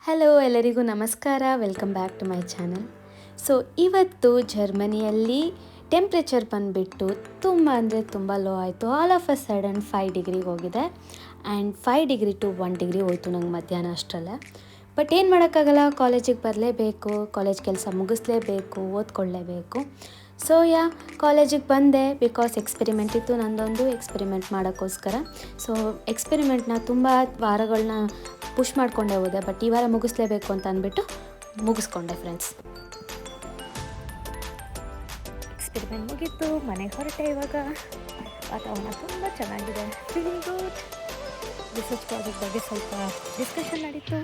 Hello ಎಲ್ಲರಿಗೂ ನಮಸ್ಕಾರ, welcome back to my channel. So ಇವತ್ತು ಜರ್ಮನಿಯಲ್ಲಿ ಟೆಂಪ್ರೇಚರ್ ಬಂದುಬಿಟ್ಟು ತುಂಬ ಅಂದರೆ ತುಂಬ ಲೋ ಆಯಿತು. ಆಲ್ ಆಫ್ ಅ ಸಡನ್ 5 ಡಿಗ್ರಿಗೆ ಹೋಗಿದೆ ಆ್ಯಂಡ್ 5 ಡಿಗ್ರಿ ಟು 1 ಡಿಗ್ರಿ ಹೋಯ್ತು ನಂಗೆ ಮಧ್ಯಾಹ್ನ ಅಷ್ಟರಲ್ಲೇ. ಬಟ್ ಏನು ಮಾಡೋಕ್ಕಾಗಲ್ಲ, ಕಾಲೇಜಿಗೆ ಬರಲೇಬೇಕು, ಕಾಲೇಜ್ ಕೆಲಸ ಮುಗಿಸ್ಲೇಬೇಕು, ಓದ್ಕೊಳ್ಳೇಬೇಕು. ಸೊ ಕಾಲೇಜಿಗೆ ಬಂದೆ ಬಿಕಾಸ್ ಎಕ್ಸ್ಪೆರಿಮೆಂಟ್ ಇತ್ತು, ನಂದೊಂದು ಎಕ್ಸ್ಪೆರಿಮೆಂಟ್ ಮಾಡೋಕ್ಕೋಸ್ಕರ. ಸೊ ಎಕ್ಸ್ಪೆರಿಮೆಂಟ್ನ ತುಂಬ ವಾರಗಳನ್ನ ಪುಷ್ ಮಾಡಿಕೊಂಡೇ ಹೋದೆ, ಬಟ್ ಈ ವಾರ ಮುಗಿಸ್ಲೇಬೇಕು ಅಂತ ಅಂದ್ಬಿಟ್ಟು ಮುಗಿಸ್ಕೊಂಡೆ ಫ್ರೆಂಡ್ಸ್. ಎಕ್ಸ್ಪೆರಿಮೆಂಟ್ ಮುಗೀತು, ಮನೆಗೆ ಹೊರಟೆ. ಇವಾಗ ವಾತಾವರಣ ತುಂಬ ಚೆನ್ನಾಗಿದೆ, ಫೀಲಿಂಗ್ ಗುಡ್. ರಿಸರ್ಚ್ ಪ್ರಾಜೆಕ್ಟ್ ಬಗ್ಗೆ ಸ್ವಲ್ಪ ಡಿಸ್ಕಷನ್ ನಡೀತು.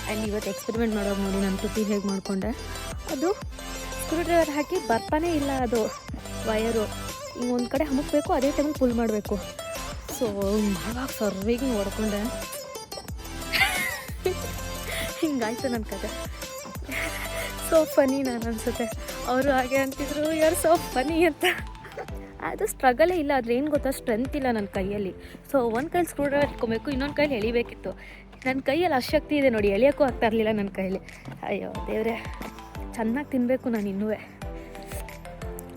ಆ್ಯಂಡ್ ಇವತ್ತು ಎಕ್ಸ್ಪೆರಿಮೆಂಟ್ ಮಾಡೋದು ನೋಡಿ ನಾನು ತುಟಿ ಹೇಗೆ ಮಾಡಿಕೊಂಡೆ. ಅದು ಸ್ಕ್ರೂ ಡ್ರೈವರ್ ಹಾಕಿ ಬರ್ತಾನೇ ಇಲ್ಲ, ಅದು ವಯರು ಹಿಂಗೆ ಒಂದು ಕಡೆ ಹಮುಕಬೇಕು, ಅದೇ ಟೈಮಲ್ಲಿ ಪುಲ್ ಮಾಡಬೇಕು. ಸೊ ಮಾಡುವಾಗ ಸರ್ವಿಗೆ ಹೊಡ್ಕೊಂಡೆ, ಹಿಂಗಾಯ್ತು ನನ್ನ ಕತೆ. ಸೋ ಫನಿ ನಾನು ಅನಿಸುತ್ತೆ. ಅವರು ಹಾಗೆ ಅಂತಿದ್ರು, ಯಾರು ಸೋ ಫನಿ ಅಂತ. ಅದು ಸ್ಟ್ರಗಲೇ ಇಲ್ಲ, ಆದರೆ ಏನು ಗೊತ್ತಾ, ಸ್ಟ್ರೆಂತ್ ಇಲ್ಲ ನನ್ನ ಕೈಯಲ್ಲಿ. ಸೊ ಒಂದು ಕೈಲಿ ಸ್ಕ್ರೂ ಡ್ರೈವರ್ ಇಟ್ಕೊಬೇಕು, ಇನ್ನೊಂದು ಕೈಲಿ ಎಳಿಬೇಕಿತ್ತು. ನನ್ನ ಕೈಯಲ್ಲಿ ಅಶಕ್ತಿ ಇದೆ ನೋಡಿ, ಎಳಿಯೋಕ್ಕೂ ಆಗ್ತಾ ಇರಲಿಲ್ಲ ನನ್ನ ಕೈಯಲ್ಲಿ. ಅಯ್ಯೋ ದೇವರೇ, ಚೆನ್ನಾಗಿ ತಿನ್ನಬೇಕು ನಾನು ಇನ್ನೂ.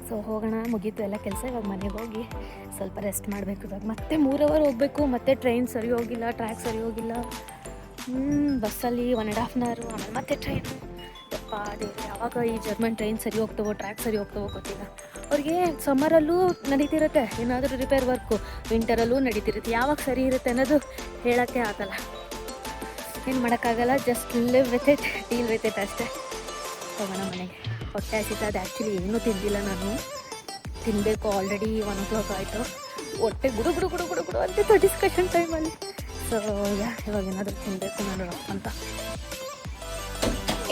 ಸೊ ಹೋಗೋಣ, ಮುಗೀತು ಎಲ್ಲ ಕೆಲಸ. ಇವಾಗ ಮನೆಗೆ ಹೋಗಿ ಸ್ವಲ್ಪ ರೆಸ್ಟ್ ಮಾಡಬೇಕು. ಇವಾಗ ಮತ್ತೆ 3 ಅವರ್ ಹೋಗಬೇಕು, ಮತ್ತೆ ಟ್ರೈನ್ ಸರಿ ಹೋಗಿಲ್ಲ, ಟ್ರ್ಯಾಕ್ ಸರಿ ಹೋಗಿಲ್ಲ, ಬಸ್ಸಲ್ಲಿ 1.5 ಅವರ್, ಆಮೇಲೆ ಮತ್ತೆ ಟ್ರೈನು. ಯಪ್ಪ ದೇವ್ರೆ, ಯಾವಾಗ ಈ ಜರ್ಮನ್ ಟ್ರೈನ್ ಸರಿ ಹೋಗ್ತವೋ, ಟ್ರ್ಯಾಕ್ ಸರಿ ಹೋಗ್ತವೋ ಗೊತ್ತಿಲ್ಲ. ಅವ್ರಿಗೆ ಸಮ್ಮರಲ್ಲೂ ನಡೀತಿರುತ್ತೆ ಏನಾದರೂ ರಿಪೇರ್ ವರ್ಕು, ವಿಂಟರಲ್ಲೂ ನಡೀತಿರುತ್ತೆ. ಯಾವಾಗ ಸರಿ ಇರುತ್ತೆ ಅನ್ನೋದು ಹೇಳೋಕ್ಕೆ ಆಗಲ್ಲ. ಏನು ಮಾಡೋಕ್ಕಾಗಲ್ಲ, just live with it, deal with it ಅಷ್ಟೇ. ಹೋಗೋಣ ಮನೆಗೆ. ಹೊಟ್ಟೆ ಹಸಿತಾ, ಅದು ಆ್ಯಕ್ಚುಲಿ ಏನೂ ತಿಂದಿಲ್ಲ ನಾನು, ತಿನ್ನಬೇಕು. ಆಲ್ರೆಡಿ 1 o'clock ಆಯಿತು, ಹೊಟ್ಟೆ ಗುಡು ಗುಡು ಗುಡು ಗುಡು ಗುಡು ಅಂತಿತ್ತು ಡಿಸ್ಕಷನ್ ಟೈಮಲ್ಲಿ. ಸೊ ಇವಾಗ ಏನಾದರೂ ತಿನ್ನಬೇಕು ನಾನು ಅಂತ.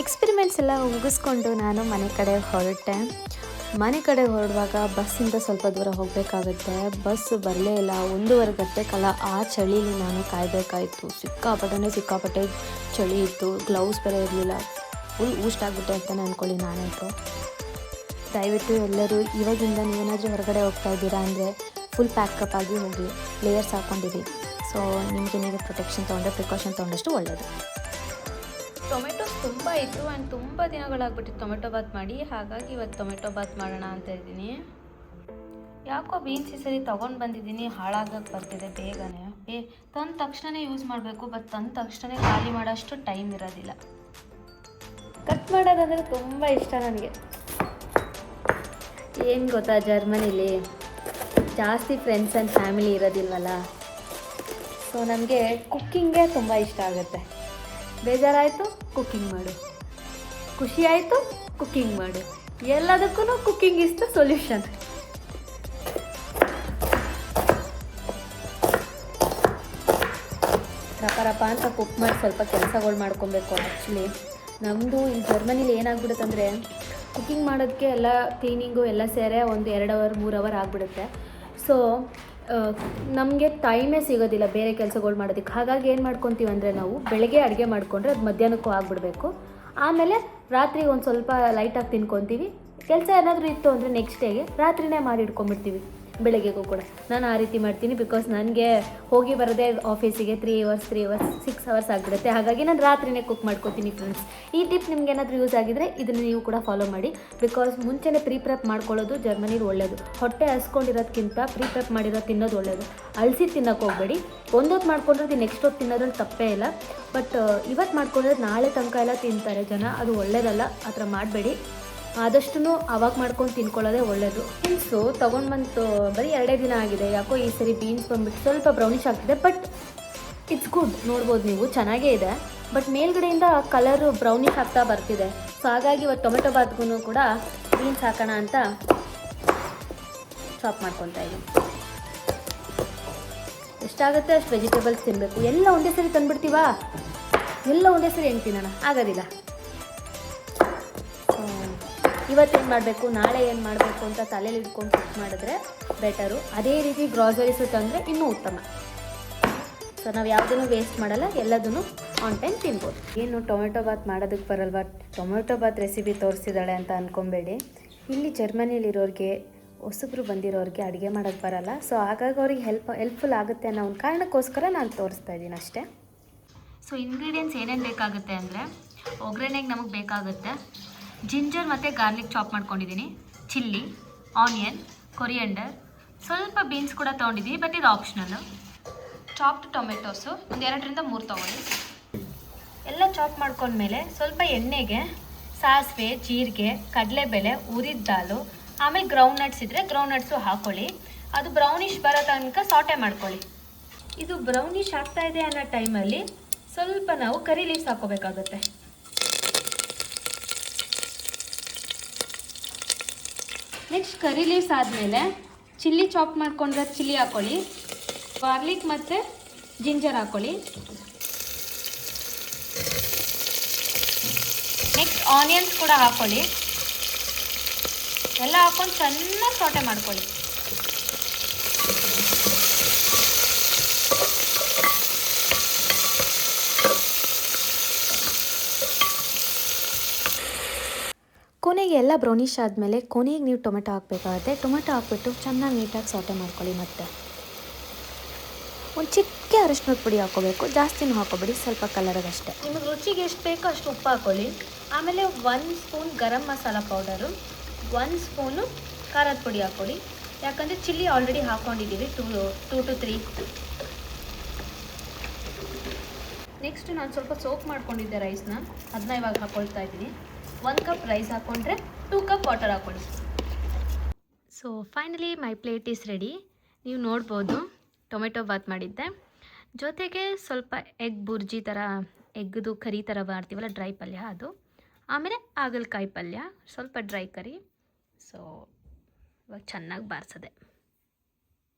ಎಕ್ಸ್ಪೆರಿಮೆಂಟ್ಸ್ ಎಲ್ಲ ಮುಗಿಸ್ಕೊಂಡು ನಾನು ಮನೆ ಕಡೆ ಹೊರಟೆ. ಮನೆ ಕಡೆ ಹೊರಡುವಾಗ ಬಸ್ಸಿಂದ ಸ್ವಲ್ಪ ದೂರ ಹೋಗಬೇಕಾಗುತ್ತೆ. ಬಸ್ಸು ಬರಲೇ ಇಲ್ಲ, 1.5 ಗಂಟೆ ಕಾಲ ಆ ಚಳಿಲಿ ನಾನು ಕಾಯಬೇಕಾಯಿತು. ಸಿಕ್ಕಾಪಟ್ಟೆ ಚಳಿ ಇತ್ತು, ಗ್ಲೌಸ್ ಬೇರೆ ಇರಲಿಲ್ಲ. ಫುಲ್ ಊಷ್ಟಾಗ್ಬಿಟ್ಟೆ ಅಂತಲೇ ಅಂದ್ಕೊಳ್ಳಿ ನಾನಾಯಿತು. ದಯವಿಟ್ಟು ಎಲ್ಲರೂ ಇವಾಗಿಂದ ನೀವೇನಾದರೂ ಹೊರಗಡೆ ಹೋಗ್ತಾ ಇದ್ದೀರಾ ಅಂದರೆ ಫುಲ್ ಪ್ಯಾಕಪ್ ಆಗಿ ಹೋಗಿ, ಲೇಯರ್ಸ್ ಹಾಕ್ಕೊಂಡಿರಿ. ಸೊ ನಿಮಗೆ ನೀವು ಪ್ರೊಟೆಕ್ಷನ್ ತೊಗೊಂಡ್ರೆ, ಪ್ರಿಕಾಷನ್ ತೊಗೊಂಡಷ್ಟು ಒಳ್ಳೆಯದು. ಟೊಮೆಟೊಸ್ ತುಂಬ ಇತ್ತು ಆ್ಯಂಡ್ ತುಂಬ ದಿನಗಳಾಗ್ಬಿಟ್ಟಿತ್ತು ಟೊಮೆಟೊ ಬಾತ್ ಮಾಡಿ. ಹಾಗಾಗಿ ಇವತ್ತು ಟೊಮೆಟೊ ಬಾತ್ ಮಾಡೋಣ ಅಂತ ಇದ್ದೀನಿ. ಯಾಕೋ ಬೀನ್ಸ್ ಈ ಸರಿ ತೊಗೊಂಡು ಬಂದಿದ್ದೀನಿ, ಹಾಳಾಗಕ್ಕೆ ಬರ್ತಿದೆ ಬೇಗನೆ. ತಂದ ತಕ್ಷಣ ಯೂಸ್ ಮಾಡಬೇಕು, ಬಟ್ ತಂದ ತಕ್ಷಣ ಖಾಲಿ ಮಾಡೋಷ್ಟು ಟೈಮ್ ಇರೋದಿಲ್ಲ. ಕಟ್ ಮಾಡೋದಂದರೆ ತುಂಬ ಇಷ್ಟ ನನಗೆ. ಏನು ಗೊತ್ತಾ, ಜರ್ಮನಿಲಿ ಜಾಸ್ತಿ ಫ್ರೆಂಡ್ಸ್ ಆ್ಯಂಡ್ ಫ್ಯಾಮಿಲಿ ಇರೋದಿಲ್ವಲ್ಲ. ಸೊ ನನಗೆ ಕುಕ್ಕಿಂಗೇ ತುಂಬ ಇಷ್ಟ ಆಗುತ್ತೆ. ಬೇಜಾರಾಯಿತು ಕುಕ್ಕಿಂಗ್ ಮಾಡು, ಖುಷಿ ಆಯಿತು ಕುಕ್ಕಿಂಗ್ ಮಾಡು, ಎಲ್ಲದಕ್ಕೂ ಕುಕ್ಕಿಂಗ್ ಇಸ್ ದ ಸೊಲ್ಯೂಷನ್. ರಪ ಅಂತ ಕುಕ್ ಮಾಡಿ ಸ್ವಲ್ಪ ಕೆಲಸಗಳು ಮಾಡ್ಕೊಬೇಕು. ಆ್ಯಕ್ಚುಲಿ ನಮ್ಮದು ಇಲ್ಲಿ ಜರ್ಮನಿಲಿ ಏನಾಗ್ಬಿಡುತ್ತೆ ಅಂದರೆ, ಕುಕ್ಕಿಂಗ್ ಮಾಡೋದಕ್ಕೆ ಎಲ್ಲ ಕ್ಲೀನಿಂಗು ಎಲ್ಲ ಸೇರೆ ಒಂದು 2 ಅವರ್ 3 ಅವರ್ ಆಗಿಬಿಡುತ್ತೆ. ಸೊ ನಮಗೆ ಟೈಮೇ ಸಿಗೋದಿಲ್ಲ ಬೇರೆ ಕೆಲಸಗಳು ಮಾಡೋದಕ್ಕೆ. ಹಾಗಾಗಿ ಏನು ಮಾಡ್ಕೊತೀವಿ ಅಂದರೆ, ನಾವು ಬೆಳಗ್ಗೆ ಅಡುಗೆ ಮಾಡಿಕೊಂಡ್ರೆ ಅದು ಮಧ್ಯಾಹ್ನಕ್ಕೂ ಆಗಿಬಿಡ್ಬೇಕು. ಆಮೇಲೆ ರಾತ್ರಿಗೆ ಒಂದು ಸ್ವಲ್ಪ ಲೈಟಾಗಿ ತಿನ್ಕೊತೀವಿ. ಕೆಲಸ ಏನಾದರೂ ಇತ್ತು ಅಂದರೆ ನೆಕ್ಸ್ಟ್ ಡೇಗೆ ರಾತ್ರಿನೇ ಮಾಡಿ ಇಟ್ಕೊಂಡ್ಬಿಡ್ತೀವಿ, ಬೆಳಗ್ಗೆಗೂ ಕೂಡ. ನಾನು ಆ ರೀತಿ ಮಾಡ್ತೀನಿ. ಬಿಕಾಸ್ ನನಗೆ ಹೋಗಿ ಬರೋದೇ ಆಫೀಸಿಗೆ 3 ಅವರ್ಸ್ 6 ಅವರ್ಸ್ ಆಗಿಬಿಡುತ್ತೆ. ಹಾಗಾಗಿ ನಾನು ರಾತ್ರಿನೇ ಕುಕ್ ಮಾಡ್ಕೊತೀನಿ ಫ್ರೆಂಡ್ಸ್. ಈ ಟಿಪ್ ನಿಮ್ಗೆ ಏನಾದರೂ ಯೂಸ್ ಆಗಿದ್ರೆ ಇದನ್ನು ನೀವು ಕೂಡ ಫಾಲೋ ಮಾಡಿ. ಬಿಕಾಸ್ ಮುಂಚೆನೇ ಪ್ರೀಪ್ರೆಪ್ ಮಾಡ್ಕೊಳ್ಳೋದು ಜರ್ಮನಿಲಿ ಒಳ್ಳೆಯದು. ಹೊಟ್ಟೆ ಹಸ್ಕೊಂಡಿರೋದಕ್ಕಿಂತ ಪ್ರೀಪ್ರೆಪ್ ಮಾಡಿರೋದು ತಿನ್ನೋದು ಒಳ್ಳೆಯದು. ಅಳಿಸಿ ತಿನ್ನೋಕೆ ಹೋಗಬೇಡಿ. ಒಂದೊತ್ತು ಮಾಡ್ಕೊಂಡ್ರೆ ನೆಕ್ಸ್ಟ್ ಹೊತ್ತು ತಿನ್ನೋದ್ರಲ್ಲಿ ತಪ್ಪೇ ಇಲ್ಲ. ಬಟ್ ಇವತ್ತು ಮಾಡ್ಕೊಂಡ್ರೆ ನಾಳೆ ತನಕ ಎಲ್ಲ ತಿಂತಾರೆ ಜನ, ಅದು ಒಳ್ಳೆಯದಲ್ಲ. ಆ ಥರ ಮಾಡಬೇಡಿ. ಆದಷ್ಟು ಅವಾಗ ಮಾಡ್ಕೊಂಡು ತಿನ್ಕೊಳ್ಳೋದೇ ಒಳ್ಳೆಯದು. ಬೀನ್ಸು ತೊಗೊಂಡು ಬಂತು ಬರೀ 2 ದಿನ ಆಗಿದೆ. ಯಾಕೋ ಈ ಸರಿ ಬೀನ್ಸ್ ಬಂದುಬಿಟ್ಟು ಸ್ವಲ್ಪ ಬ್ರೌನಿಷ್ ಆಗ್ತಿದೆ, ಬಟ್ ಇಟ್ಸ್ ಗುಡ್. ನೋಡ್ಬೋದು ನೀವು, ಚೆನ್ನಾಗೇ ಇದೆ. ಬಟ್ ಮೇಲ್ಗಡೆಯಿಂದ ಕಲರು ಬ್ರೌನಿಷ್ ಆಗ್ತಾ ಬರ್ತಿದೆ. ಸೊ ಹಾಗಾಗಿ ಇವತ್ತು ಟೊಮೆಟೊ ಬಾತ್ಗೂ ಕೂಡ ಬೀನ್ಸ್ ಹಾಕೋಣ ಅಂತ ಚಾಪ್ ಮಾಡ್ಕೊತಾ ಇದ್ದೀನಿ. ಎಷ್ಟಾಗುತ್ತೆ ಅಷ್ಟು ವೆಜಿಟೇಬಲ್ಸ್ ತಿನ್ನಬೇಕು. ಎಲ್ಲ ಒಂದೇ ಸರಿ ತಂದುಬಿಡ್ತೀವಾ, ಎಲ್ಲ ಒಂದೇ ಸರಿ ಹೆಂಗೆ ತಿನ್ನೋಣ, ಆಗೋದಿಲ್ಲ. ಇವತ್ತೇನು ಮಾಡಬೇಕು, ನಾಳೆ ಏನು ಮಾಡಬೇಕು ಅಂತ ತಲೆಯಲ್ಲಿ ಇಟ್ಕೊಂಡು ಕುಕ್ ಮಾಡಿದ್ರೆ ಬೆಟರು. ಅದೇ ರೀತಿ ಗ್ರಾಸರೀಸು ತಂದರೆ ಇನ್ನೂ ಉತ್ತಮ. ಸೊ ನಾವು ಯಾವುದನ್ನು ವೇಸ್ಟ್ ಮಾಡಲ್ಲ, ಎಲ್ಲದನ್ನು ಆನ್ ಟೈಮ್ ತಿನ್ಬೋದು. ಏನು ಟೊಮೆಟೊ ಬಾತ್ ಮಾಡೋದಕ್ಕೆ ಬರಲ್ವಾ, ಟೊಮೆಟೊ ಬಾತ್ ರೆಸಿಪಿ ತೋರಿಸಿದ್ದಾಳೆ ಅಂತ ಅಂದ್ಕೊಬೇಡಿ. ಇಲ್ಲಿ ಜರ್ಮನಿಲಿರೋರಿಗೆ, ಹೊಸಬ್ರು ಬಂದಿರೋರಿಗೆ ಅಡುಗೆ ಮಾಡೋಕ್ಕೆ ಬರಲ್ಲ. ಸೊ ಹಾಗಾಗಿ ಅವ್ರಿಗೆ ಹೆಲ್ಪ್ಫುಲ್ ಆಗುತ್ತೆ ಅನ್ನೋ ಒಂದು ಕಾರಣಕ್ಕೋಸ್ಕರ ನಾನು ತೋರಿಸ್ತಾ ಇದ್ದೀನಿ ಅಷ್ಟೇ. ಸೊ ಇಂಗ್ರೀಡಿಯೆಂಟ್ಸ್ ಏನೇನು ಬೇಕಾಗುತ್ತೆ ಅಂದರೆ ಒಗ್ಗರಣೆಗೆ ನಮಗೆ ಬೇಕಾಗುತ್ತೆ ಜಿಂಜರ್ ಮತ್ತು ಗಾರ್ಲಿಕ್ ಚಾಪ್ ಮಾಡ್ಕೊಂಡಿದ್ದೀನಿ, ಚಿಲ್ಲಿ, ಆನಿಯನ್, ಕೊರಿಯಂಡರ್, ಸ್ವಲ್ಪ ಬೀನ್ಸ್ ಕೂಡ ತೊಗೊಂಡಿದ್ದೀನಿ, ಬಟ್ ಇದು ಆಪ್ಷನಲ್ಲು. ಚಾಪ್ಡ್ ಟೊಮೆಟೊಸು ಒಂದು 2-3 ತೊಗೊಳ್ಳಿ. ಎಲ್ಲ ಚಾಪ್ ಮಾಡ್ಕೊಂಡ್ಮೇಲೆ ಸ್ವಲ್ಪ ಎಣ್ಣೆಗೆ ಸಾಸಿವೆ, ಜೀರಿಗೆ, ಕಡಲೆಬೇಳೆ, ಹುರಿದ ದಾಲು, ಆಮೇಲೆ ಗ್ರೌಂಡ್ ನಟ್ಸ್ ಇದ್ದರೆ ಗ್ರೌಂಡ್ ನಟ್ಸು ಹಾಕ್ಕೊಳ್ಳಿ. ಅದು ಬ್ರೌನಿಷ್ ಬರೋ ತನಕ ಸಾಟೆ ಮಾಡ್ಕೊಳ್ಳಿ. ಇದು ಬ್ರೌನಿಷ್ ಆಗ್ತಾ ಇದೆ ಅನ್ನೋ ಟೈಮಲ್ಲಿ ಸ್ವಲ್ಪ ನಾವು ಕರಿ ಲೀವ್ಸ್ ಹಾಕೋಬೇಕಾಗುತ್ತೆ. ನೆಕ್ಸ್ಟ್ ಕರಿ ಲೀವ್ಸ್ ಆದಮೇಲೆ ಚಿಲ್ಲಿ ಚಾಪ್ ಮಾಡ್ಕೊಂಡ್ರೆ ಚಿಲ್ಲಿ ಹಾಕ್ಕೊಳ್ಳಿ, ಗಾರ್ಲಿಕ್ ಮತ್ತು ಜಿಂಜರ್ ಹಾಕ್ಕೊಳ್ಳಿ. ನೆಕ್ಸ್ಟ್ ಆನಿಯನ್ಸ್ ಕೂಡ ಹಾಕ್ಕೊಳ್ಳಿ. ಎಲ್ಲ ಹಾಕ್ಕೊಂಡು ಚೆನ್ನಾಗಿ ಸಾಟೆ ಮಾಡ್ಕೊಳ್ಳಿ. ಕೊನೆಗೆ ಎಲ್ಲ ಬ್ರೌನಿಷ್ ಆದಮೇಲೆ ಕೊನೆಗೆ ನೀವು ಟೊಮೆಟೊ ಹಾಕಬೇಕಾಗುತ್ತೆ. ಟೊಮೆಟೊ ಹಾಕ್ಬಿಟ್ಟು ಚೆನ್ನಾಗಿ ನೀಟಾಗಿ ಸಾಟೆ ಮಾಡ್ಕೊಳ್ಳಿ. ಮತ್ತು ಒಂದು ಚಿಕ್ಕ ಅರಿಶಿನದ ಪುಡಿ ಹಾಕ್ಕೋಬೇಕು, ಜಾಸ್ತಿನೂ ಹಾಕೋಬೇಡಿ, ಸ್ವಲ್ಪ ಕಲರ್ಗಷ್ಟೇ. ನಿಮಗೆ ರುಚಿಗೆ ಎಷ್ಟು ಬೇಕೋ ಅಷ್ಟು ಉಪ್ಪು ಹಾಕ್ಕೊಳ್ಳಿ. ಆಮೇಲೆ 1 spoon garam masala powder, 1 spoon ಖಾರದ ಪುಡಿ ಹಾಕ್ಕೊಳ್ಳಿ. ಯಾಕಂದರೆ ಚಿಲ್ಲಿ ಆಲ್ರೆಡಿ ಹಾಕ್ಕೊಂಡಿದ್ದೀವಿ 2 to 3. ನೆಕ್ಸ್ಟ್ ನಾನು ಸ್ವಲ್ಪ ಸೋಕ್ ಮಾಡ್ಕೊಂಡಿದ್ದೆ ರೈಸ್ನ, ಅದನ್ನ ಇವಾಗ ಹಾಕ್ಕೊಳ್ತಾ ಇದ್ದೀನಿ. 1 ಕಪ್ ರೈಸ್ ಹಾಕ್ಕೊಂಡ್ರೆ 2 ಕಪ್ ವಾಟರ್ ಹಾಕ್ಕೊಳ್ಳಿ. So finally my plate is ready. ನೀವು ನೋಡ್ಬೋದು ಟೊಮೆಟೊ ಬಾತ್ ಮಾಡಿದ್ದೆ, ಜೊತೆಗೆ ಸ್ವಲ್ಪ ಎಗ್ ಬುರ್ಜಿ ಥರ, ಎಗ್ದು ಕರಿ ಥರ ಮಾಡ್ತೀವಲ್ಲ, ಡ್ರೈ ಪಲ್ಯ ಅದು, ಆಮೇಲೆ ಹಾಗಲಕಾಯಿ ಪಲ್ಯ, ಸ್ವಲ್ಪ ಡ್ರೈ ಕರಿ. ಸೊ ಇವಾಗ ಚೆನ್ನಾಗಿ ಬಾರಿಸಿದೆ.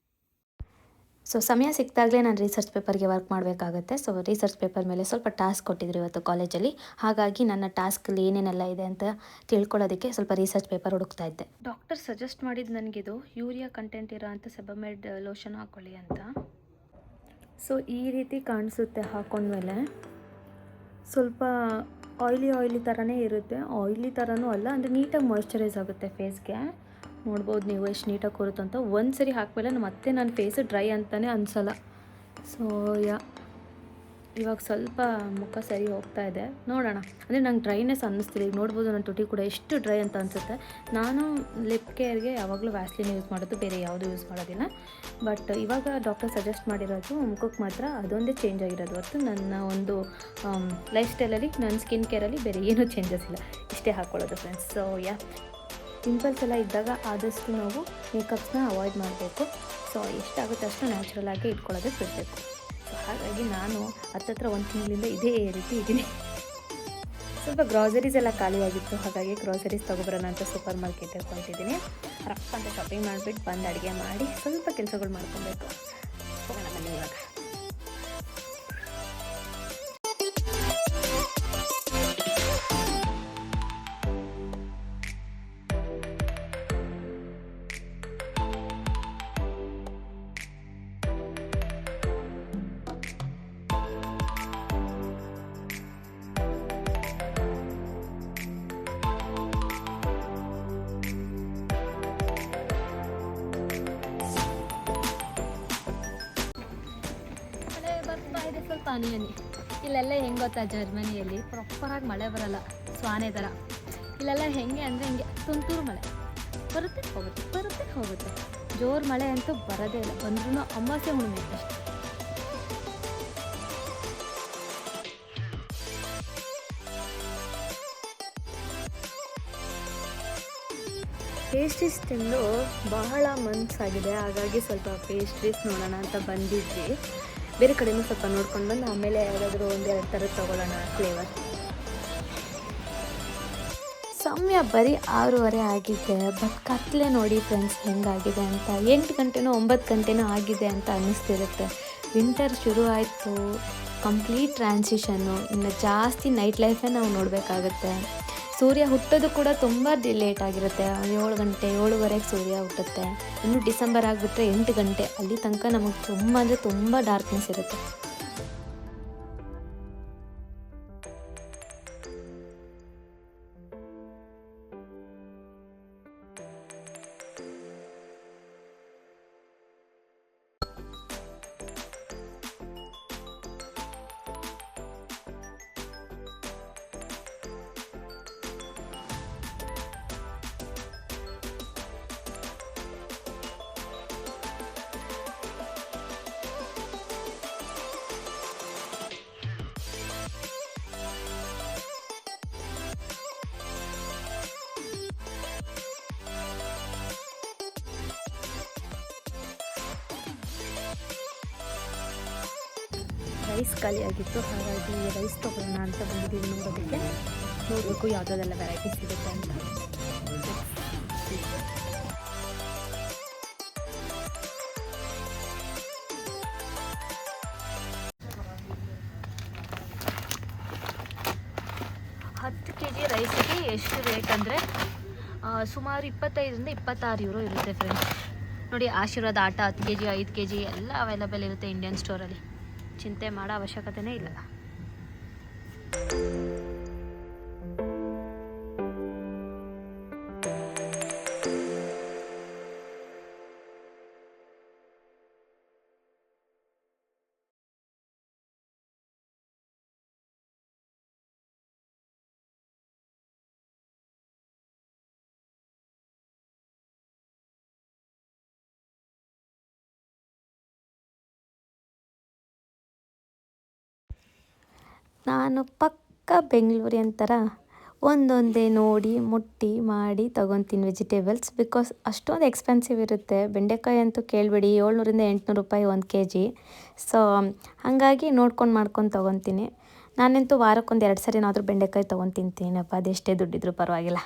ಸೊ ಸಮಯ ಸಿಕ್ತಾಗಲೇ ನಾನು ರಿಸರ್ಚ್ ಪೇಪರ್ಗೆ ವರ್ಕ್ ಮಾಡಬೇಕಾಗುತ್ತೆ. ಸೊ ರಿಸರ್ಚ್ ಪೇಪರ್ ಮೇಲೆ ಸ್ವಲ್ಪ ಟಾಸ್ಕ್ ಕೊಟ್ಟಿದ್ರು ಇವತ್ತು ಕಾಲೇಜಲ್ಲಿ. ಹಾಗಾಗಿ ನನ್ನ ಟಾಸ್ಕಲ್ಲಿ ಏನೇನೆಲ್ಲ ಇದೆ ಅಂತ ತಿಳ್ಕೊಳ್ಳೋದಕ್ಕೆ ಸ್ವಲ್ಪ ರಿಸರ್ಚ್ ಪೇಪರ್ ಹುಡುಕ್ತಾ ಇದ್ದೆ. ಡಾಕ್ಟರ್ ಸಜೆಸ್ಟ್ ಮಾಡಿದ್ದು ನನಗಿದು ಯೂರಿಯಾ ಕಂಟೆಂಟ್ ಇರೋ ಅಂಥ ಸೆಬಮೆಡ್ ಲೋಷನ್ ಹಾಕ್ಕೊಳ್ಳಿ ಅಂತ. ಸೊ ಈ ರೀತಿ ಕಾಣಿಸುತ್ತೆ ಹಾಕ್ಕೊಂಡ್ಮೇಲೆ. ಸ್ವಲ್ಪ ಆಯ್ಲಿ ಥರನೇ ಇರುತ್ತೆ, ಆಯ್ಲಿ ಥರನೂ ಅಲ್ಲ, ಅಂದರೆ ನೀಟಾಗಿ ಮಾಯ್ಶ್ಚರೈಸ್ ಆಗುತ್ತೆ ಫೇಸ್ಗೆ. ನೋಡ್ಬೋದು ನೀವು ಎಷ್ಟು ನೀಟಾಗಿ ಕೂರುತ್ತೆ ಅಂತ. ಒಂದು ಸರಿ ಹಾಕ್ಮೇಲೆ ಮತ್ತೆ ನನ್ನ ಫೇಸು ಡ್ರೈ ಅಂತಲೇ ಅನಿಸಲ್ಲ. ಸೊ ಇವಾಗ ಸ್ವಲ್ಪ ಮುಖ ಸರಿ ಹೋಗ್ತಾ ಇದೆ, ನೋಡೋಣ. ಅಂದರೆ ನಂಗೆ ಡ್ರೈನೆಸ್ ಅನ್ನಿಸ್ತಿಲ್ಲ. ಈಗ ನೋಡ್ಬೋದು ನನ್ನ ತುಟಿ ಕೂಡ ಎಷ್ಟು ಡ್ರೈ ಅಂತ ಅನಿಸುತ್ತೆ. ನಾನು ಲಿಪ್ ಕೇರ್ಗೆ ಯಾವಾಗಲೂ ವ್ಯಾಸ್ಲಿನ್ ಯೂಸ್ ಮಾಡೋದು, ಬೇರೆ ಯಾವುದೂ ಯೂಸ್ ಮಾಡೋದಿಲ್ಲ. ಬಟ್ ಇವಾಗ ಡಾಕ್ಟರ್ ಸಜೆಸ್ಟ್ ಮಾಡಿರೋದು ಮುಖಕ್ಕೆ ಮಾತ್ರ ಅದೊಂದೇ ಚೇಂಜ್ ಆಗಿರೋದು ಹೊರತು ನನ್ನ ಒಂದು ಲೈಫ್ ಸ್ಟೈಲಲ್ಲಿ, ನನ್ನ ಸ್ಕಿನ್ ಕೇರಲ್ಲಿ ಬೇರೆ ಏನೂ ಚೇಂಜಸ್ ಇಲ್ಲ. ಇಷ್ಟೇ ಹಾಕ್ಕೊಳ್ಳೋದು ಫ್ರೆಂಡ್ಸ್. ಸೊ ಪಿಂಪಲ್ಸ್ ಎಲ್ಲ ಇದ್ದಾಗ ಆದಷ್ಟು ನಾವು ಮೇಕಪ್ಸ್ನ ಅವಾಯ್ಡ್ ಮಾಡಬೇಕು. ಸೊ ಎಷ್ಟಾಗುತ್ತೆ ಅಷ್ಟು ನ್ಯಾಚುರಲ್ ಆಗಿ ಇಟ್ಕೊಳ್ಳೋದಕ್ಕೆ ಬಿಡಬೇಕು. ಸೊ ಹಾಗಾಗಿ ನಾನು ಹತ್ತತ್ರ 1 ತಿಂಗಳಿಂದ ಇದೇ ರೀತಿ ಇದ್ದೀನಿ. ಸ್ವಲ್ಪ ಗ್ರಾಸರೀಸ್ ಎಲ್ಲ ಖಾಲಿಯಾಗಿತ್ತು, ಹಾಗಾಗಿ ಗ್ರಾಸರೀಸ್ ತೊಗೊಬರೋಣ ಅಂತ ಸೂಪರ್ ಮಾರ್ಕೆಟಿಗೆ ಹೊರಟಿದ್ದೀನಿ. ರಪ್ಪ ಅಂತ ಶಾಪಿಂಗ್ ಮಾಡಿಬಿಟ್ಟು ಬಂದು ಅಡುಗೆ ಮಾಡಿ ಸ್ವಲ್ಪ ಕೆಲಸಗಳು ಮಾಡ್ಕೊಬೇಕು. ಹೋಗೋಣ ಬನ್ನಿ ಇವಾಗ. ಸ್ವಲ್ಪ ಹನಿ ಇಲ್ಲೆಲ್ಲ ಹೆಂಗೆ ಗೊತ್ತಾ, ಜರ್ಮನಿಯಲ್ಲಿ ಪ್ರಾಪರಾಗಿ ಮಳೆ ಬರಲ್ಲ, ಸ್ವಾನೆ ಥರ. ಇಲ್ಲೆಲ್ಲ ಹೆಂಗೆ ಅಂದರೆ ಹಿಂಗೆ ತುಂತುರು ಮಳೆ ಬರುತ್ತೆ ಹೋಗುತ್ತೆ, ಬರುತ್ತೆ ಹೋಗುತ್ತೆ. ಜೋರು ಮಳೆ ಅಂತೂ ಬರೋದೇ ಇಲ್ಲ, ಬಂದ್ರೂ ಅಮಾವಾಸ್ಯೆ ಹುಣ್ಣಿಮೆ ಅಷ್ಟೇ. ಪೇಸ್ಟ್ರೀಸ್ ತಿಂದು ಬಹಳ ಮನಸ್ಸಾಗಿದೆ, ಹಾಗಾಗಿ ಸ್ವಲ್ಪ ಪೇಸ್ಟ್ರೀಸ್ ನೋಡೋಣ ಅಂತ ಬಂದಿದ್ವಿ. ಬೇರೆ ಕಡೆಯೂ ಸ್ವಲ್ಪ ನೋಡ್ಕೊಂಡು ಬಂದು ಆಮೇಲೆ ಯಾವುದಾದ್ರೂ 1-2 ಥರದ್ದು ತೊಗೊಳ್ಳೋಣ ಫ್ಲೇವರ್. ಸಮಯ ಬರೀ 6:30 ಆಗಿದೆ. ಬಟ್ ಕತ್ಲೆ ನೋಡಿ ಫ್ರೆಂಡ್ಸ್ ಹೆಂಗಾಗಿದೆ ಅಂತ. 8 ಗಂಟೆನೋ 9 ಗಂಟೆನೋ ಆಗಿದೆ ಅಂತ ಅನ್ನಿಸ್ತಿರುತ್ತೆ. ವಿಂಟರ್ ಶುರು ಆಯಿತು, ಕಂಪ್ಲೀಟ್ ಟ್ರಾನ್ಸಿಷನ್ನು. ಇನ್ನು ಜಾಸ್ತಿ ನೈಟ್ ಲೈಫೇ ನಾವು ನೋಡಬೇಕಾಗತ್ತೆ. ಸೂರ್ಯ ಹುಟ್ಟೋದು ಕೂಡ ತುಂಬ ಲೇಟ್ ಆಗಿರುತ್ತೆ. 7 ಗಂಟೆ 7:30ಗೆ ಸೂರ್ಯ ಹುಟ್ಟುತ್ತೆ. ಇನ್ನು ಡಿಸೆಂಬರ್ ಆಗಿಬಿಟ್ರೆ 8 ಗಂಟೆ, ಅಲ್ಲಿ ತನಕ ನಮಗೆ ತುಂಬ ಅಂದರೆ ತುಂಬ ಡಾರ್ಕ್ನೆಸ್ ಇರುತ್ತೆ. ರೈಸ್ ಖಾಲಿ ಆಗಿತ್ತು, ಹಾಗಾಗಿ ರೈಸ್ ತೊಗೊಳ್ಳೋಣ ಅಂತ ಬಂದಿದ್ದೀವಿ ನೋಡೋದಕ್ಕೆ. ನೋಡಬೇಕು ಯಾವುದಾದೆಲ್ಲ ವೆರೈಟೀಸ್ ಸಿಗುತ್ತೆ ಅಂತ. kg ರೈಸಿಗೆ ಎಷ್ಟು ರೇಟ್ ಅಂದರೆ ಸುಮಾರು 25 ರಿಂದ 26 ಯೂರೋ ಇರುತ್ತೆ ಫ್ರೆಂಡ್ಸ್. ನೋಡಿ, ಆಶೀರ್ವಾದ ಆಟ 10 kg 5 kg ಎಲ್ಲ ಅವೈಲಬಲ್ ಇರುತ್ತೆ ಇಂಡಿಯನ್ ಸ್ಟೋರಲ್ಲಿ. ಚಿಂತೆ ಮಾಡೋ ಅವಶ್ಯಕತೆನೇ ಇಲ್ಲ. ನಾನು ಪಕ್ಕ ಬೆಂಗಳೂರಿನ ಥರ ಒಂದೊಂದೇ ನೋಡಿ ಮುಟ್ಟಿ ಮಾಡಿ ತೊಗೊತೀನಿ ವೆಜಿಟೇಬಲ್ಸ್. ಬಿಕಾಸ್ ಅಷ್ಟೊಂದು ಎಕ್ಸ್ಪೆನ್ಸಿವ್ ಇರುತ್ತೆ. ಬೆಂಡೆಕಾಯಿ ಅಂತೂ ಕೇಳಬೇಡಿ, 700 ರಿಂದ 800 ರೂಪಾಯಿ 1 kg. ಸೊ ಹಾಗಾಗಿ ನೋಡ್ಕೊಂಡು ಮಾಡ್ಕೊಂಡು ತೊಗೊತೀನಿ. ನಾನಂತೂ ವಾರಕ್ಕೊಂದು 2 ಸರಿನಾದರೂ ಬೆಂಡೆಕಾಯಿ ತೊಗೊಂಡು ತಿಂತೀನಪ್ಪ, ಅದೆಷ್ಟೇ ದುಡ್ಡಿದ್ರೂ ಪರವಾಗಿಲ್ಲ.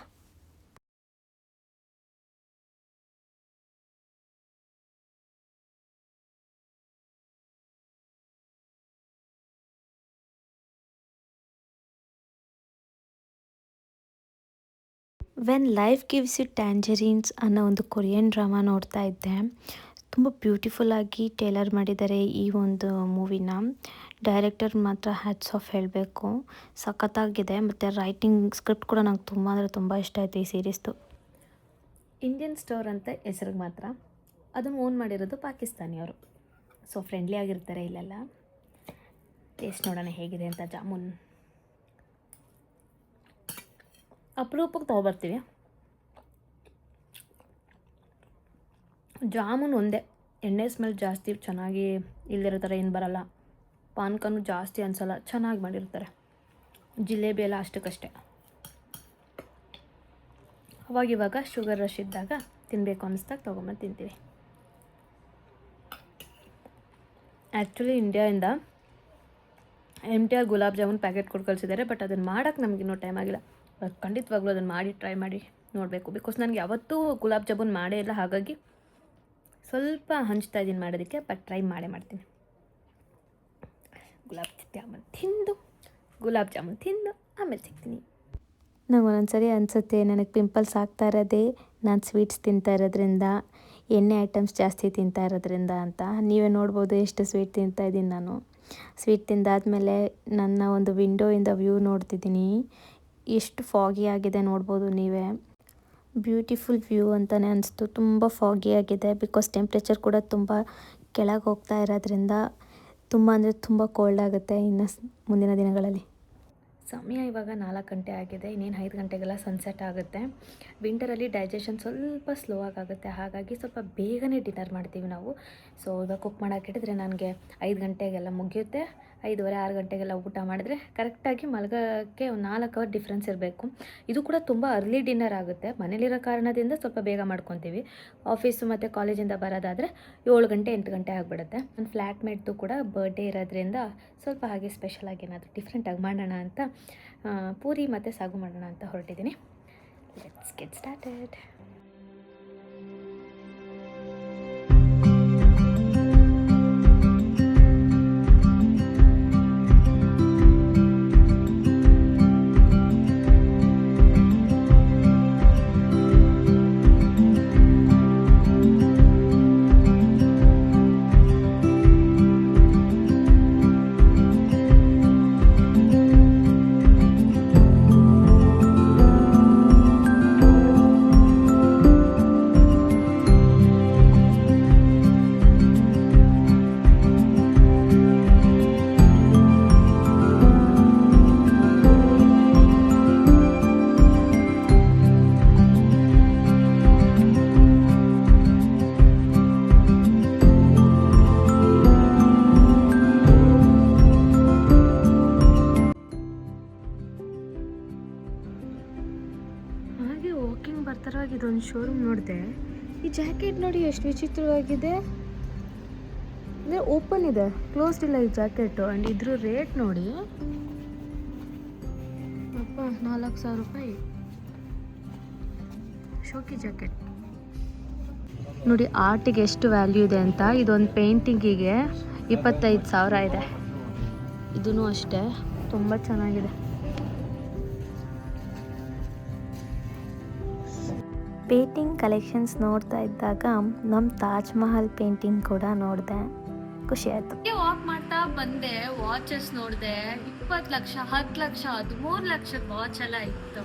ವೆನ್ ಲೈಫ್ ಗಿವ್ಸ್ ಯು ಟ್ಯಾಂಜರೀನ್ಸ್ ಅನ್ನೋ ಒಂದು ಕೊರಿಯನ್ ಡ್ರಾಮಾ ನೋಡ್ತಾ ಇದ್ದೆ. ತುಂಬ ಬ್ಯೂಟಿಫುಲ್ಲಾಗಿ ಟೇಲರ್ ಮಾಡಿದ್ದಾರೆ ಈ ಒಂದು ಮೂವಿನ. ಡೈರೆಕ್ಟರ್ ಮಾತ್ರ ಹ್ಯಾಟ್ಸ್ ಆಫ್ ಹೇಳಬೇಕು, ಸಖತ್ತಾಗಿದೆ. ಮತ್ತು ರೈಟಿಂಗ್ ಸ್ಕ್ರಿಪ್ಟ್ ಕೂಡ ನಂಗೆ ತುಂಬ ಅಂದರೆ ತುಂಬ ಇಷ್ಟ ಆಯಿತು ಈ ಸೀರೀಸ್ದು. ಇಂಡಿಯನ್ ಸ್ಟೋರ್ ಅಂತ ಹೆಸ್ರಿಗೆ ಮಾತ್ರ, ಅದನ್ನು ಓನ್ ಮಾಡಿರೋದು ಪಾಕಿಸ್ತಾನಿಯವರು. ಸೊ ಫ್ರೆಂಡ್ಲಿ ಆಗಿರ್ತಾರೆ ಇಲ್ಲೆಲ್ಲ. ಟೇಸ್ಟ್ ನೋಡೋಣ ಹೇಗಿದೆ ಅಂತ. ಜಾಮೂನ್ ಅಪರೂಪಕ್ಕೆ ತೊಗೊಬರ್ತೀವಿ. ಜಾಮೂನ್ ಒಂದೇ, ಎಣ್ಣೆ ಸ್ಮೆಲ್ ಜಾಸ್ತಿ ಚೆನ್ನಾಗಿ ಇಲ್ದಿರೋ ಥರ ಏನು ಬರಲ್ಲ. ಪಾನ್ಕನೂ ಜಾಸ್ತಿ ಅನಿಸಲ್ಲ, ಚೆನ್ನಾಗಿ ಮಾಡಿರ್ತಾರೆ. ಜಿಲೇಬಿ ಎಲ್ಲ ಅಷ್ಟಕ್ಕಷ್ಟೇ. ಅವಾಗಿವಾಗ ಶುಗರ್ ರಶ್ ಇದ್ದಾಗ ತಿನ್ನಬೇಕು ಅನ್ನಿಸ್ದಾಗ ತೊಗೊಂಬಂದು ತಿಂತೀವಿ. Actually ಇಂಡಿಯಾಯಿಂದ MTR gulab jamun packet ಕೊಟ್ಟು ಕಳಿಸಿದ್ದಾರೆ. ಬಟ್ ಅದನ್ನು ಮಾಡೋಕ್ಕೆ ನಮಗಿನ್ನೂ ಟೈಮ್ ಆಗಿಲ್ಲ. ಖಂಡಿತವಾಗ್ಲೂ ಅದನ್ನು ಮಾಡಿ ಟ್ರೈ ಮಾಡಿ ನೋಡಬೇಕು. ಬಿಕಾಸ್ ನನಗೆ ಯಾವತ್ತೂ ಗುಲಾಬ್ ಜಾಮೂನ್ ಮಾಡೇ ಇಲ್ಲ, ಹಾಗಾಗಿ ಸ್ವಲ್ಪ ಹಂಚ್ತಾ ಇದ್ದೀನಿ ಮಾಡೋದಕ್ಕೆ. ಬಟ್ ಟ್ರೈ ಮಾಡ್ತೀನಿ. ಗುಲಾಬ್ ಜಾಮೂನ್ ತಿಂದು ಆಮೇಲೆ ಸಿಗ್ತೀನಿ. ನಂಗೆ ಒಂದೊಂದ್ಸರಿ ಅನಿಸುತ್ತೆ, ನನಗೆ ಪಿಂಪಲ್ಸ್ ಆಗ್ತಾ ಇರೋದೇ ನಾನು ಸ್ವೀಟ್ಸ್ ತಿಂತಾ ಇರೋದ್ರಿಂದ, ಎಣ್ಣೆ ಐಟಮ್ಸ್ ಜಾಸ್ತಿ ತಿಂತಾ ಇರೋದ್ರಿಂದ ಅಂತ. ನೀವೇ ನೋಡ್ಬೋದು ಎಷ್ಟು ಸ್ವೀಟ್ ತಿಂತಾಯಿದ್ದೀನಿ ನಾನು. ಸ್ವೀಟ್ ತಿಂದಾದಮೇಲೆ ನನ್ನ ಒಂದು ವಿಂಡೋಯಿಂದ ವ್ಯೂ ನೋಡ್ತಿದ್ದೀನಿ. ಎಷ್ಟು ಫಾಗಿ ಆಗಿದೆ ನೋಡ್ಬೋದು ನೀವೇ. ಬ್ಯೂಟಿಫುಲ್ ವ್ಯೂ ಅಂತಲೇ ಅನಿಸ್ತು. ತುಂಬ ಫಾಗಿ ಆಗಿದೆ. ಬಿಕಾಸ್ ಟೆಂಪ್ರೇಚರ್ ಕೂಡ ತುಂಬ ಕೆಳಗೆ ಹೋಗ್ತಾ ಇರೋದ್ರಿಂದ ತುಂಬ ಅಂದರೆ ತುಂಬ ಕೋಲ್ಡ್ ಆಗುತ್ತೆ ಇನ್ನು ಮುಂದಿನ ದಿನಗಳಲ್ಲಿ. ಸಮಯ ಇವಾಗ 4 ಗಂಟೆ ಆಗಿದೆ. ಇನ್ನೇನು 5 ಗಂಟೆಗೆಲ್ಲ ಸನ್ಸೆಟ್ ಆಗುತ್ತೆ. ವಿಂಟರಲ್ಲಿ ಡೈಜೆಷನ್ ಸ್ವಲ್ಪ ಸ್ಲೋ ಆಗುತ್ತೆ, ಹಾಗಾಗಿ ಸ್ವಲ್ಪ ಬೇಗನೆ ಡಿನ್ನರ್ ಮಾಡ್ತೀವಿ ನಾವು. ಸೊ ಇವಾಗ ಕುಕ್ ಮಾಡೋಕ್ಕಿಟ್ಟಿದ್ರೆ ನನಗೆ 5 ಗಂಟೆಗೆಲ್ಲ ಮುಗಿಯುತ್ತೆ. 5:30 6 ಗಂಟೆಗೆಲ್ಲ ಊಟ ಮಾಡಿದ್ರೆ ಕರೆಕ್ಟಾಗಿ ಮಲಗೋಕ್ಕೆ ಒಂದು 4 ಅವರ್ ಡಿಫ್ರೆನ್ಸ್ ಇರಬೇಕು. ಇದು ಕೂಡ ತುಂಬ ಅರ್ಲಿ ಡಿನ್ನರ್ ಆಗುತ್ತೆ. ಮನೇಲಿರೋ ಕಾರಣದಿಂದ ಸ್ವಲ್ಪ ಬೇಗ ಮಾಡ್ಕೊತೀವಿ. ಆಫೀಸು ಮತ್ತು ಕಾಲೇಜಿಂದ ಬರೋದಾದರೆ 7 ಗಂಟೆ 8 ಗಂಟೆ ಆಗಿಬಿಡುತ್ತೆ. ನನ್ನ ಫ್ಲ್ಯಾಟ್ಮೇಟ್ದು ಕೂಡ ಬರ್ಡೇ ಇರೋದ್ರಿಂದ ಸ್ವಲ್ಪ ಹಾಗೆ ಸ್ಪೆಷಲಾಗಿ ಏನಾದರೂ ಡಿಫ್ರೆಂಟಾಗಿ ಮಾಡೋಣ ಅಂತ ಪೂರಿ ಮತ್ತು ಸಾಗು ಮಾಡೋಣ ಅಂತ ಹೊರಟಿದ್ದೀನಿ. Let's get started. ಇದೊಂದು ಶೋರೂಮ್ ನೋಡಿದೆ. ಈ ಜಾಕೆಟ್ ನೋಡಿ ಎಷ್ಟು ವಿಚಿತ್ರವಾಗಿದೆ. ಅಂದರೆ ಓಪನ್ ಇದೆ, ಕ್ಲೋಸ್ಡ್ ಇಲ್ಲ ಈ ಜಾಕೆಟು. ಆ್ಯಂಡ್ ಇದ್ರ ರೇಟ್ ನೋಡಿ ಅಪ್ಪ, 4,000 ರೂಪಾಯಿ. ಶೋಕಿ ಜಾಕೆಟ್ ನೋಡಿ, ಆರ್ಟಿಗೆ ಎಷ್ಟು ವ್ಯಾಲ್ಯೂ ಇದೆ ಅಂತ. ಇದೊಂದು ಪೇಂಟಿಂಗಿಗೆ 25,000 ಇದೆ. ಇದೂ ಅಷ್ಟೇ, ತುಂಬ ಚೆನ್ನಾಗಿದೆ. ಪೇಂಟಿಂಗ್ ಕಲೆಕ್ಷನ್ಸ್ ನೋಡ್ತಾ ಇದ್ದಾಗ ನಮ್ಮ ತಾಜ್ ಮಹಲ್ ಪೇಂಟಿಂಗ್ ಕೂಡ ನೋಡಿದೆ, ಖುಷಿ ಆಯಿತು. ವಾಕ್ ಮಾಡ್ತಾ ಬಂದೆ, ವಾಚಸ್ ನೋಡಿದೆ. 20 ಲಕ್ಷ, 10 ಲಕ್ಷ, 13 ಲಕ್ಷದ ವಾಚ್ ಎಲ್ಲ ಇತ್ತು.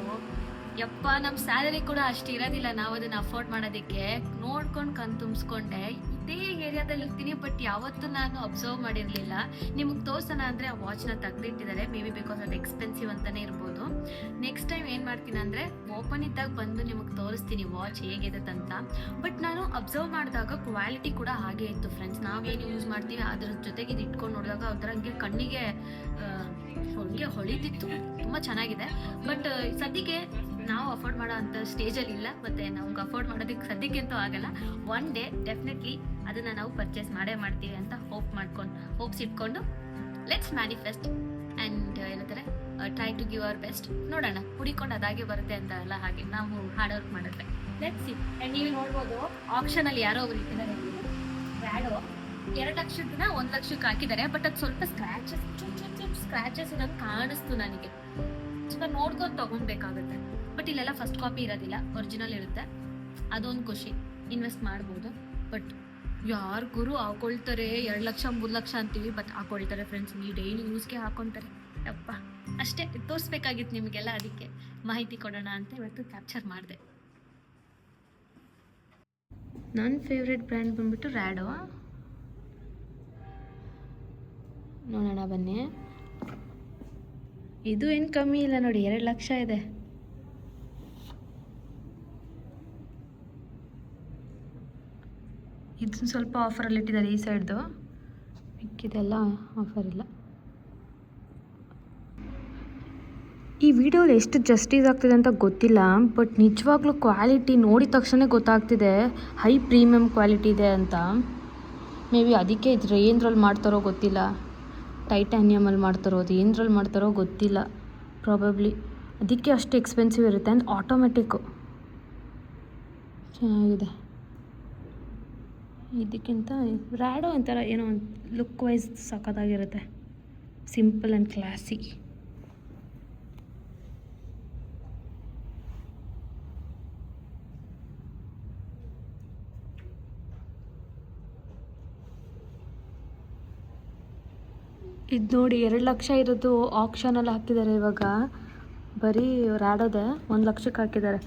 ಯಪ್ಪ, ನಮ್ಮ ಸ್ಯಾಲರಿ ಕೂಡ ಅಷ್ಟು ಇರೋದಿಲ್ಲ ನಾವು ಅದನ್ನು ಅಫೋರ್ಡ್ ಮಾಡೋದಕ್ಕೆ. ನೋಡ್ಕೊಂಡು ಕಣ್ ತುಂಬಿಸ್ಕೊಂಡೆ. ಇದೇ ಏರಿಯಾದಲ್ಲಿ ಇರ್ತೀನಿ, ಬಟ್ ಯಾವತ್ತೂ ನಾನು ಅಬ್ಸರ್ವ್ ಮಾಡಿರಲಿಲ್ಲ. ನಿಮಗೆ ತೋರ್ಸೋಣ ಅಂದರೆ ಆ ವಾಚ್ನ ತೆಗೆದಿಟ್ಟಿದ್ದಾರೆ. ಮೇ ಬಿ ಬಿಕಾಸ್ ಅದು ಎಕ್ಸ್ಪೆನ್ಸಿವ್ ಅಂತಲೇ ಇರ್ಬೋದು. ನೆಕ್ಸ್ಟ್ ಟೈಮ್ ಏನು ಮಾಡ್ತೀನಿ ಅಂದರೆ ಓಪನ್ ಇದ್ದಾಗ ಬಂದು ನಿಮಗೆ ತೋರಿಸ್ತೀನಿ ವಾಚ್ ಹೇಗಿದೆ ಅಂತ. ಬಟ್ ನಾನು ಅಬ್ಸರ್ವ್ ಮಾಡಿದಾಗ ಕ್ವಾಲಿಟಿ ಕೂಡ ಹಾಗೆ ಇತ್ತು ಫ್ರೆಂಡ್ಸ್. ನಾವೇನು ಯೂಸ್ ಮಾಡ್ತೀವಿ ಅದ್ರ ಜೊತೆಗೆ ಇದು ಇಟ್ಕೊಂಡು ನೋಡಿದಾಗ ಒಂಥರ ಹಂಗೆ ಕಣ್ಣಿಗೆ ಹಂಗೆ ಹೊಳಿತಿತ್ತು. ತುಂಬ ಚೆನ್ನಾಗಿದೆ. ಬಟ್ ಸದ್ಯಕ್ಕೆ ನಾವು ಅಫೋರ್ಡ್ ಮಾಡೋ ಅಂಥ ಸ್ಟೇಜಲ್ಲಿ ಇಲ್ಲ, ಮತ್ತು ನಮ್ಗೆ ಅಫೋರ್ಡ್ ಮಾಡೋದಕ್ಕೆ ಸದ್ಯಕ್ಕೆ ಅಂತೂ ಆಗಲ್ಲ. ಒನ್ ಡೇ ಡೆಫಿನೆಟ್ಲಿ ಅದನ್ನು ನಾವು ಪರ್ಚೇಸ್ ಮಾಡ್ತೀವಿ ಅಂತ ಹೋಪ್ಸ್ ಇಟ್ಕೊಂಡು ಲೆಟ್ಸ್ ಮ್ಯಾನಿಫೆಸ್ಟ್ ಆ್ಯಂಡ್ ಏನಂತಾರೆ try to give our best. ನೋಡೋಣ, ಹುಡಿಕೊಂಡು ಅದಾಗೆ ಬರುತ್ತೆ ಅಂತ ಅಲ್ಲ, ಹಾಗೆ ನಾವು ಹಾರ್ಡ್ ವರ್ಕ್ ಮಾಡಿದ್ರೆ ಲೆಟ್ಸ್ ಸಿ. ಆ್ಯಂಡ್ ನೀವು ನೋಡ್ಬೋದು, ಆಪ್ಷನಲ್ಲಿ ಯಾರೋ ಒಬ್ರು ಇಟ್ಟಿದ್ದಾರೆ, ವ್ಯಾಡೋ 2 ಲಕ್ಷದನ್ನ 1 ಲಕ್ಷಕ್ಕೆ ಹಾಕಿದ್ದಾರೆ. ಬಟ್ ಅದು ಸ್ವಲ್ಪ ಸ್ಕ್ರ್ಯಾಚಸ್ ಇರೋದು ಕಾಣಿಸ್ತು ನನಗೆ. ಸ್ವಲ್ಪ ನೋಡ್ಕೊಂಡು ತೊಗೊಬೇಕಾಗುತ್ತೆ. ಬಟ್ ಇಲ್ಲೆಲ್ಲ ಫಸ್ಟ್ ಕಾಪಿ ಇರೋದಿಲ್ಲ, ಒರಿಜಿನಲ್ ಇರುತ್ತೆ. ಅದೊಂದು ಖುಷಿ, ಇನ್ವೆಸ್ಟ್ ಮಾಡ್ಬೋದು. ಬಟ್ ಯಾರಿಗೂ ಹಾಕೊಳ್ತಾರೆ 2 ಲಕ್ಷ 3 ಲಕ್ಷ ಅಂತೀವಿ, ಬಟ್ ಹಾಕೊಳ್ತಾರೆ ಫ್ರೆಂಡ್ಸ್. ನೀವು ಡೈಲಿ ಯೂಸ್ಗೆ ಹಾಕೊತಾರೆ. ಅಪ್ಪ, ಅಷ್ಟೇ ತೋರಿಸ್ಬೇಕಾಗಿತ್ತು ನಿಮಗೆಲ್ಲ, ಅದಕ್ಕೆ ಮಾಹಿತಿ ಕೊಡೋಣ ಅಂತ ಇವತ್ತು ಕ್ಯಾಪ್ಚರ್ ಮಾಡಿದೆ. ನನ್ನ ಫೇವ್ರೆಟ್ ಬ್ರ್ಯಾಂಡ್ ಬಂದ್ಬಿಟ್ಟು ರ್ಯಾಡೋ. ನೋಡೋಣ ಬನ್ನಿ. ಇದು ಏನು ಕಮ್ಮಿ ಇಲ್ಲ ನೋಡಿ, 2 ಲಕ್ಷ ಇದೆ. ಇದು ಸ್ವಲ್ಪ ಆಫರಲ್ಲಿ ಇಟ್ಟಿದ್ದಾರೆ ಈ ಸೈಡ್ದು, ಮಿಕ್ಕಿದೆಲ್ಲ ಆಫರ್ ಇಲ್ಲ. ಈ ವಿಡಿಯೋಲಿ ಎಷ್ಟು ಜಸ್ಟಿಸ್ ಆಗ್ತಿದೆ ಅಂತ ಗೊತ್ತಿಲ್ಲ, ಬಟ್ ನಿಜವಾಗ್ಲೂ ಕ್ವಾಲಿಟಿ ನೋಡಿದ ತಕ್ಷಣ ಗೊತ್ತಾಗ್ತಿದೆ ಹೈ ಪ್ರೀಮಿಯಮ್ ಕ್ವಾಲಿಟಿ ಇದೆ ಅಂತ. ಮೇ ಬಿ ಅದಕ್ಕೆ ಇದು ಏನರಲ್ಲಿ ಮಾಡ್ತಾರೋ ಗೊತ್ತಿಲ್ಲ, ಟೈಟಾನಿಯಮಲ್ಲಿ ಮಾಡ್ತಾರೋ ಅದು ಏನರಲ್ಲಿ ಮಾಡ್ತಾರೋ ಗೊತ್ತಿಲ್ಲ. ಪ್ರಾಬಬ್ಲಿ ಅದಕ್ಕೆ ಅಷ್ಟು ಎಕ್ಸ್ಪೆನ್ಸಿವ್ ಇರುತ್ತೆ. ಆ್ಯಂಡ್ ಆಟೋಮೆಟಿಕ್ಕು ಚೆನ್ನಾಗಿದೆ. ಇದಕ್ಕಿಂತ ರ್ಯಾಡೋ ಒಂಥರ ಏನೋ ಲುಕ್ ವೈಸ್ ಸಖತ್ತಾಗಿರುತ್ತೆ, ಸಿಂಪಲ್ ಆ್ಯಂಡ್ ಕ್ಲಾಸಿ. ಇದು ನೋಡಿ, 2 ಲಕ್ಷ ಇರೋದು ಆಕ್ಷನಲ್ಲಿ ಹಾಕಿದ್ದಾರೆ. ಇವಾಗ ಬರೀ ರ್ಯಾಡೋದೆ 1 ಲಕ್ಷಕ್ಕೆ ಹಾಕಿದ್ದಾರೆ.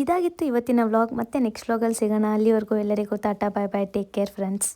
ಇದಾಗಿತ್ತು ಇವತ್ತಿನ ವ್ಲಾಗ್. ಮತ್ತೆ ನೆಕ್ಸ್ಟ್ ವ್ಲಾಗಲ್ಲಿ ಸಿಗೋಣ. ಅಲ್ಲಿವರೆಗೂ ಎಲ್ಲರಿಗೂ ಟಾಟಾ, ಬಾಯ್ ಬಾಯ್, ಟೇಕ್ ಕೇರ್ ಫ್ರೆಂಡ್ಸ್.